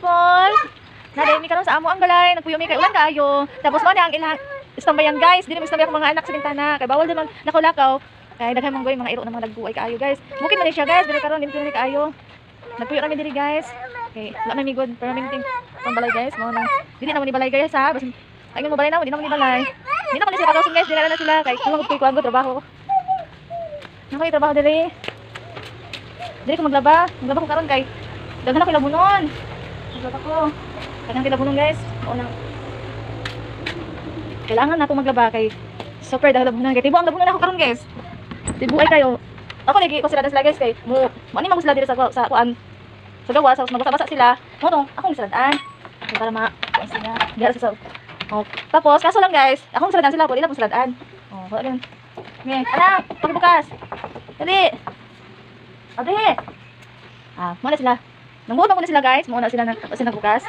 people. Nademi karon sa amo ang balay, nagpuyumi kay ulan kaayo. Tapos mo na ang ilang istambayan guys, dili mo istambayan ko mga anak sa bintana kay bawal din man nakulakaw. Kay daghan mong goy mga iro ng mga dagbuay kaayo guys. Bukid man siya guys, dili karon dili kaayo. Nagpuyo kami diri guys. Okay, wala may migod, pero may ting pang balay guys, mo nang dili na mo ni balay guys ha. Basta ayun mo balay na, di na mo ni balay. Di na mo ni sila pagkasin guys, dili na sila kay kuwang ko trabaho. Nako yung trabaho diri. Dili ko maglaba ko karon kay daghan ako labunon. Maglaba ko. Daghan ko labunon guys. O nang kailangan na ako maglaba kay super daghan labunon kay tibo ang labunon ako karon guys. Tibuay kayo. Ako lagi ko sila sila guys kay mo ani man sila diri sa kuan. Sa gawas, sa magbasa-basa sila. Mo to, akong saladaan. Para kuan sila. Dira sa oh, tapos kaso lang guys, akong saladaan sila, pwede na akong saladaan. Oh, wala din. Okay, anak, pagbukas. Dali. Ate. Muna sila. Nangbuot na sila guys. Muna sila nagbukas.